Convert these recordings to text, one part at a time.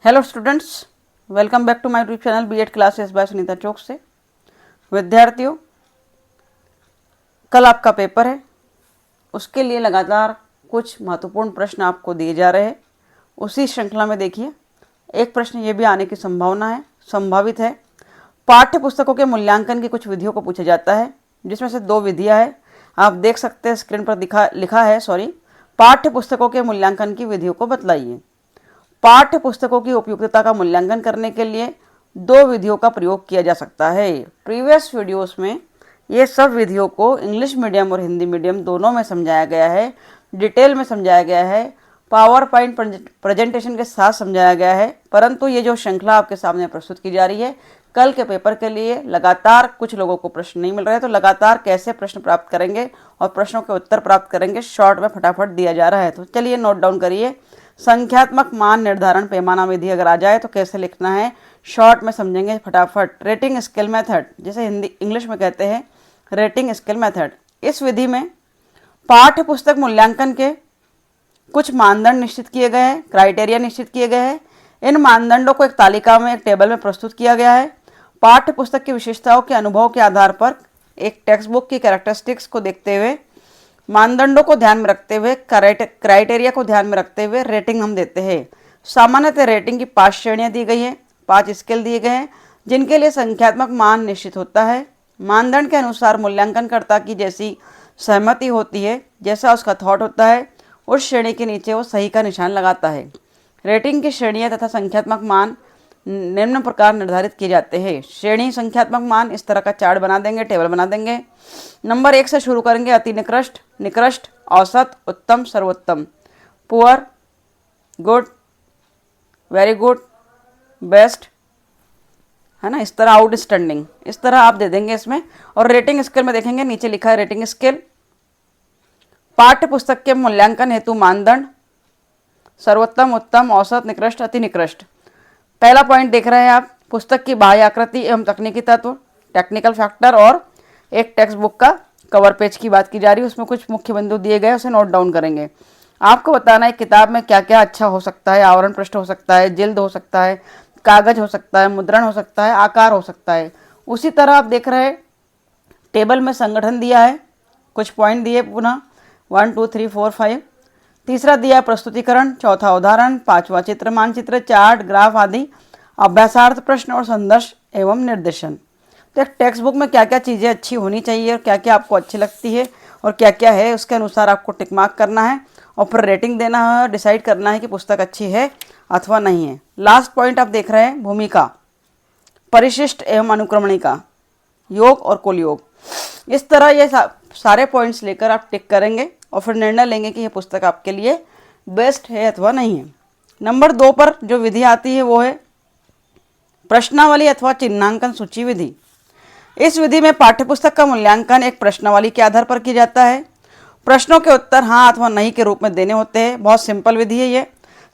Hello students, welcome back to my YouTube channel BEd classes by Sunita Chauk से। विद्यार्थियों, कल आपका पेपर है, उसके लिए लगातार कुछ महत्वपूर्ण प्रश्न आपको दिए जा रहे हैं। उसी श्रृंखला में देखिए, एक प्रश्न ये भी आने की संभावना है, संभावित है। पाठ्य पुस्तकों के मूल्यांकन की कुछ विधियों को पूछा जाता है, जिसमें से दो विधियाँ हैं। आप देख सकते हैं स्क्रीन पर लिखा है पाठ्य पुस्तकों के मूल्यांकन की विधियों को बतलाइए। पाठ्य पुस्तकों की उपयुक्तता का मूल्यांकन करने के लिए दो विधियों का प्रयोग किया जा सकता है। प्रीवियस वीडियोस में ये सब विधियों को इंग्लिश मीडियम और हिंदी मीडियम दोनों में समझाया गया है, डिटेल में समझाया गया है, पावर पॉइंट प्रेजेंटेशन के साथ समझाया गया है। परंतु ये जो श्रृंखला आपके सामने प्रस्तुत की जा रही है, कल के पेपर के लिए लगातार कुछ लोगों को प्रश्न नहीं मिल रहे, तो लगातार कैसे प्रश्न प्राप्त करेंगे और प्रश्नों के उत्तर प्राप्त करेंगे, शॉर्ट में फटाफट दिया जा रहा है। तो चलिए नोट डाउन करिए। संख्यात्मक मान निर्धारण पैमाना विधि अगर आ जाए तो कैसे लिखना है, शॉर्ट में समझेंगे फटाफट। रेटिंग स्केल मेथड, जिसे हिंदी इंग्लिश में कहते हैं रेटिंग स्केल मेथड। इस विधि में पाठ्य पुस्तक मूल्यांकन के कुछ मानदंड निश्चित किए गए हैं, क्राइटेरिया निश्चित किए गए हैं। इन मानदंडों को एक तालिका में, एक टेबल में प्रस्तुत किया गया है। पाठ्य पुस्तक की विशेषताओं के अनुभव के आधार पर एक टेक्स्ट बुक की कैरेक्टरिस्टिक्स को देखते हुए, मानदंडों को ध्यान में रखते हुए, क्राइटेरिया को ध्यान में रखते हुए रेटिंग हम देते हैं। सामान्यतः रेटिंग की 5 श्रेणियां दी गई हैं, 5 स्केल दिए गए हैं, जिनके लिए संख्यात्मक मान निश्चित होता है। मानदंड के अनुसार मूल्यांकनकर्ता की जैसी सहमति होती है, जैसा उसका थॉट होता है, उस श्रेणी के नीचे वो सही का निशान लगाता है। रेटिंग की श्रेणियाँ तथा संख्यात्मक मान निम्न प्रकार निर्धारित किए जाते हैं। श्रेणी संख्यात्मक मान इस तरह का चार्ट बना देंगे, टेबल बना देंगे। नंबर 1 से शुरू करेंगे, अति निकृष्ट, निकृष्ट, औसत, उत्तम, सर्वोत्तम, poor, good, very good, best, है ना। इस तरह आउटस्टैंडिंग, इस तरह आप दे देंगे इसमें। और रेटिंग स्केल में देखेंगे, नीचे लिखा है रेटिंग स्केल। पाठ्य पुस्तक के मूल्यांकन हेतु मानदंड सर्वोत्तम, उत्तम, औसत, निकृष्ट, अति निकृष्ट। पहला पॉइंट देख रहे हैं आप, पुस्तक की बाह्य आकृति एवं तकनीकी तत्व, टेक्निकल फैक्टर, और एक टेक्स्ट बुक का कवर पेज की बात की जा रही है। उसमें कुछ मुख्य बिंदु दिए गए, उसे नोट डाउन करेंगे। आपको बताना है किताब में क्या क्या अच्छा हो सकता है। आवरण पृष्ठ हो सकता है, जिल्द हो सकता है, कागज हो सकता है, मुद्रण हो सकता है, आकार हो सकता है। उसी तरह आप देख रहे हैं टेबल में संगठन दिया है, कुछ पॉइंट दिए पुनः 1 2 3 4 5। तीसरा दिया प्रस्तुतिकरण, चौथा उदाहरण, पांचवा चित्र मानचित्र, चार्ट, ग्राफ आदि, अभ्यासार्थ प्रश्न और संदर्श एवं निर्देशन। तो एक टेक्स्ट बुक में क्या क्या चीज़ें अच्छी होनी चाहिए और क्या क्या आपको अच्छी लगती है और क्या क्या है, उसके अनुसार आपको टिक मार्क करना है और फिर रेटिंग देना है और डिसाइड करना है कि पुस्तक अच्छी है अथवा नहीं है। लास्ट पॉइंट आप देख रहे हैं, भूमिका, परिशिष्ट एवं अनुक्रमणिका, योग और कुल योग। इस तरह ये सारे पॉइंट्स लेकर आप टिक करेंगे और फिर निर्णय लेंगे कि यह पुस्तक आपके लिए बेस्ट है अथवा नहीं है। नंबर 2 पर जो विधि आती है वो है प्रश्नावली अथवा चिन्हांकन सूची विधि। इस विधि में पाठ्यपुस्तक का मूल्यांकन एक प्रश्नावली के आधार पर किया जाता है। प्रश्नों के उत्तर हाँ अथवा नहीं के रूप में देने होते हैं। बहुत सिंपल विधि है ये।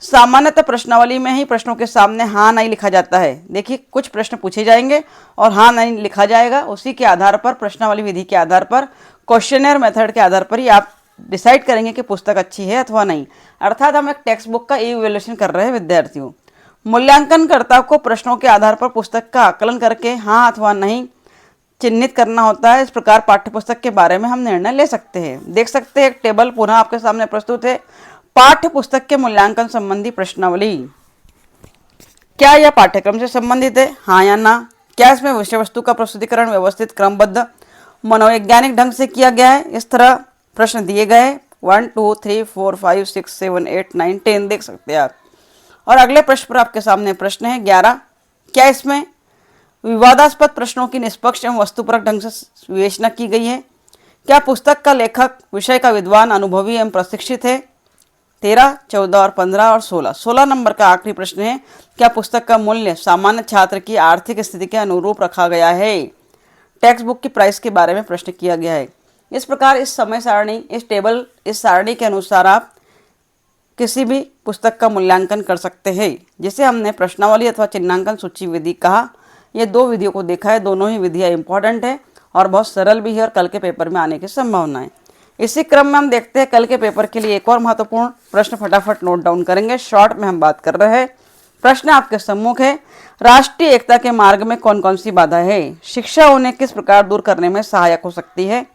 सामान्यतः प्रश्नावली में ही प्रश्नों के सामने हाँ नहीं लिखा जाता है। देखिए, कुछ प्रश्न पूछे जाएंगे और हाँ नहीं लिखा जाएगा। उसी के आधार पर, प्रश्नावली विधि के आधार पर, क्वेश्चनर मेथड के आधार पर ही आप डिसाइड करेंगे कि पुस्तक अच्छी है अथवा नहीं। अर्थात हम एक टेक्स्ट बुक का इवैल्यूएशन कर रहे हैं विद्यार्थियों। मूल्यांकनकर्ता को प्रश्नों के आधार पर पुस्तक का आकलन करके हाँ अथवा नहीं चिन्हित करना होता है। इस प्रकार पाठ्यपुस्तक के बारे में हम निर्णय ले सकते हैं। देख सकते हैं एक टेबल पुनः आपके सामने प्रस्तुत है, पाठ्य पुस्तक के मूल्यांकन संबंधी प्रश्नावली। क्या यह पाठ्यक्रम से संबंधित है, हाँ या ना? क्या इसमें विषय वस्तु का प्रस्तुतिकरण व्यवस्थित, क्रमबद्ध, मनोवैज्ञानिक ढंग से किया गया है? इस तरह प्रश्न दिए गए 1 2 3 4 5 6 7 8 9 10 देख सकते हैं आप। और अगले प्रश्न पर आपके सामने प्रश्न है 11, क्या इसमें विवादास्पद प्रश्नों की निष्पक्ष एवं वस्तुपरक ढंग से विवेचना की गई है? क्या पुस्तक का लेखक विषय का विद्वान, अनुभवी एवं प्रशिक्षित है? 13, 14 और 15 और 16। 16 नंबर का आखिरी प्रश्न है, क्या पुस्तक का मूल्य सामान्य छात्र की आर्थिक स्थिति के अनुरूप रखा गया है? टेक्स्ट बुक की प्राइस के बारे में प्रश्न किया गया है। इस प्रकार इस समय सारणी, इस टेबल, इस सारणी के अनुसार आप किसी भी पुस्तक का मूल्यांकन कर सकते हैं, जिसे हमने प्रश्नावली अथवा चिन्हांकन सूची विधि कहा। ये दो विधियों को देखा है, दोनों ही विधियाँ इंपॉर्टेंट है और बहुत सरल भी है और कल के पेपर में आने की संभावना है। इसी क्रम में हम देखते हैं कल के पेपर के लिए एक और महत्वपूर्ण प्रश्न, फटाफट नोट डाउन करेंगे। शॉर्ट में हम बात कर रहे हैं प्रश्न आपके सम्मुख है, राष्ट्रीय एकता के मार्ग में कौन कौन सी बाधा है? शिक्षा उन्हें किस प्रकार दूर करने में सहायक हो सकती है?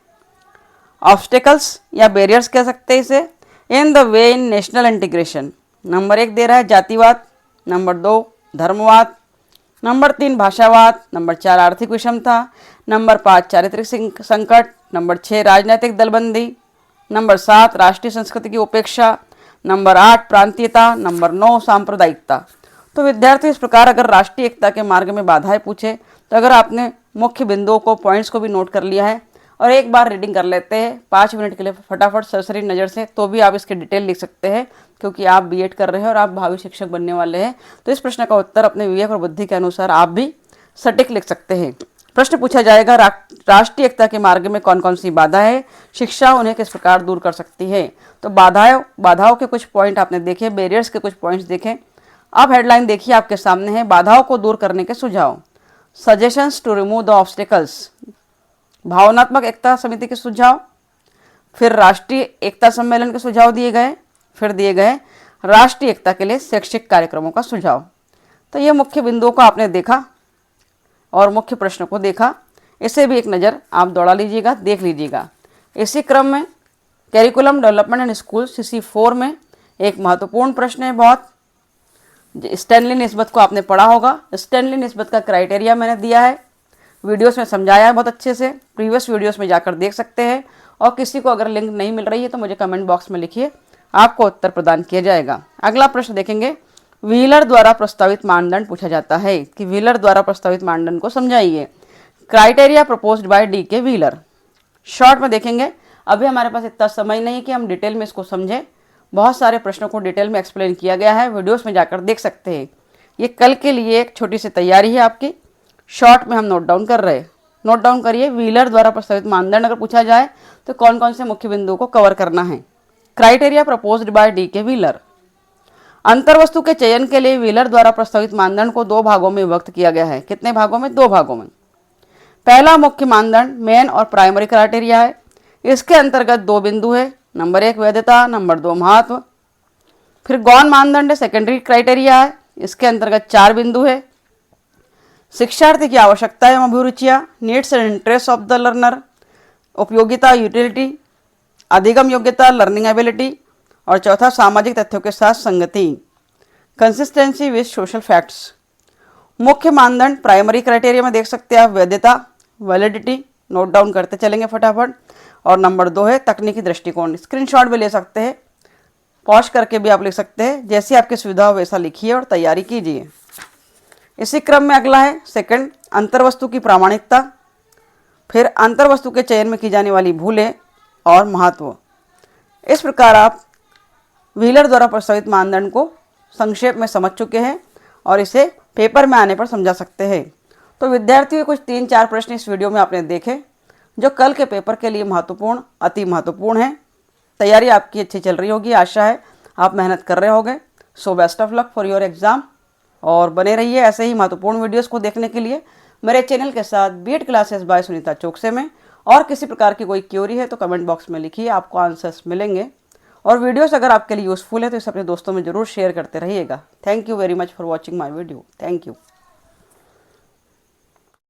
ऑब्स्टेकल्स या बैरियर्स कह सकते हैं इसे, in the way in national integration. Number 1 दे रहा है जातिवाद, नंबर 2 धर्मवाद, नंबर 3 भाषावाद, नंबर 4 आर्थिक विषमता, नंबर 5 चारित्रिक संकट, नंबर 6 राजनीतिक दलबंदी, नंबर 7 राष्ट्रीय संस्कृति की उपेक्षा, नंबर 8 प्रांतीयता, नंबर 9 सांप्रदायिकता। तो विद्यार्थी इस प्रकार अगर राष्ट्रीय एकता के मार्ग में बाधाएं पूछे तो अगर आपने मुख्य बिंदुओं को, पॉइंट्स को भी नोट कर लिया है और एक बार रीडिंग कर लेते हैं 5 मिनट के लिए फटाफट सरसरी नज़र से, तो भी आप इसके डिटेल लिख सकते हैं, क्योंकि आप बीएड कर रहे हैं और आप भावी शिक्षक बनने वाले हैं। तो इस प्रश्न का उत्तर अपने विवेक और बुद्धि के अनुसार आप भी सटीक लिख सकते हैं। प्रश्न पूछा जाएगा, राष्ट्रीय एकता के मार्ग में कौन कौन सी बाधा है, शिक्षा उन्हें किस प्रकार दूर कर सकती है? तो बाधाओं के कुछ पॉइंट आपने देखे, बैरियर्स के कुछ पॉइंट्स देखे। अब हेडलाइन देखिए आपके सामने है, बाधाओं को दूर करने के सुझाव, suggestions to remove the obstacles, भावनात्मक एकता समिति के सुझाव, फिर राष्ट्रीय एकता सम्मेलन के सुझाव दिए गए, फिर दिए गए राष्ट्रीय एकता के लिए शैक्षिक कार्यक्रमों का सुझाव। तो ये मुख्य बिंदुओं को आपने देखा और मुख्य प्रश्न को देखा, इसे भी एक नज़र आप दौड़ा लीजिएगा, देख लीजिएगा। इसी क्रम में curriculum development and school CC4 में एक महत्वपूर्ण प्रश्न है बहुत, स्टैनली निस्बत को आपने पढ़ा होगा। स्टैनली निस्बत का क्राइटेरिया मैंने दिया है, वीडियोस में समझाया है बहुत अच्छे से, प्रीवियस वीडियोस में जाकर देख सकते हैं। और किसी को अगर लिंक नहीं मिल रही है तो मुझे कमेंट बॉक्स में लिखिए, आपको उत्तर प्रदान किया जाएगा। अगला प्रश्न देखेंगे, व्हीलर द्वारा प्रस्तावित मानदंड पूछा जाता है कि व्हीलर द्वारा प्रस्तावित मानदंड को समझाइए। Criteria proposed by DK wheeler. Short में देखेंगे, अभी हमारे पास इतना समय नहीं कि हम डिटेल में इसको समझें, बहुत सारे प्रश्नों को डिटेल में एक्सप्लेन किया गया है, वीडियोस में जाकर देख सकते हैं। ये कल के लिए एक छोटी सी तैयारी है आपकी, शॉर्ट में हम नोट डाउन कर रहे हैं। नोट डाउन करिए, व्हीलर द्वारा प्रस्तावित मानदंड अगर पूछा जाए तो कौन कौन से मुख्य बिंदुओं को कवर करना है। Criteria proposed by DK Wheeler. अंतर्वस्तु के चयन के लिए व्हीलर द्वारा प्रस्तावित मानदंड को 2 भागों में विभक्त किया गया है। कितने भागों में? 2 भागों में। पहला मुख्य मानदंड मेन और प्राइमरी क्राइटेरिया है, इसके अंतर्गत 2 बिंदु है, नंबर 1 वैधता, नंबर 2 महत्व। फिर गौण मानदंड सेकेंडरी क्राइटेरिया है, इसके अंतर्गत 4 बिंदु है, शिक्षार्थी की आवश्यकता एवं अभिरुचियाँ, needs and interest of the learner, उपयोगिता यूटिलिटी, अधिगम योग्यता लर्निंग एबिलिटी, और चौथा सामाजिक तथ्यों के साथ संगति, कंसिस्टेंसी विद सोशल फैक्ट्स। मुख्य मानदंड प्राइमरी क्राइटेरिया में देख सकते हैं आप वैधता, वैलिडिटी, नोट डाउन करते चलेंगे फटाफट। और नंबर 2 है तकनीकी दृष्टिकोण, स्क्रीनशॉट भी ले सकते हैं, पॉज करके भी आप लिख सकते हैं, जैसी आपकी सुविधा हो वैसा लिखिए और तैयारी कीजिए। इसी क्रम में अगला है सेकंड, अंतर्वस्तु की प्रामाणिकता, फिर अंतर्वस्तु के चयन में की जाने वाली भूलें और महत्व। इस प्रकार आप व्हीलर द्वारा प्रस्तावित मानदंड को संक्षेप में समझ चुके हैं और इसे पेपर में आने पर समझा सकते हैं। तो विद्यार्थियों कुछ 3-4 प्रश्न इस वीडियो में आपने देखे जो कल के पेपर के लिए महत्वपूर्ण, अति महत्वपूर्ण है। तैयारी आपकी अच्छी चल रही होगी, आशा है आप मेहनत कर रहे होंगे। So best of luck for your exam, और बने रहिए ऐसे ही महत्वपूर्ण वीडियोस को देखने के लिए मेरे चैनल के साथ B Ed classes by Sunita Chouksey में। और किसी प्रकार की कोई क्वेरी है तो कमेंट बॉक्स में लिखिए, आपको आंसर्स मिलेंगे। और वीडियोस अगर आपके लिए यूज़फुल है तो इसे अपने दोस्तों में ज़रूर शेयर करते रहिएगा। Thank you very much for watching my video. Thank you.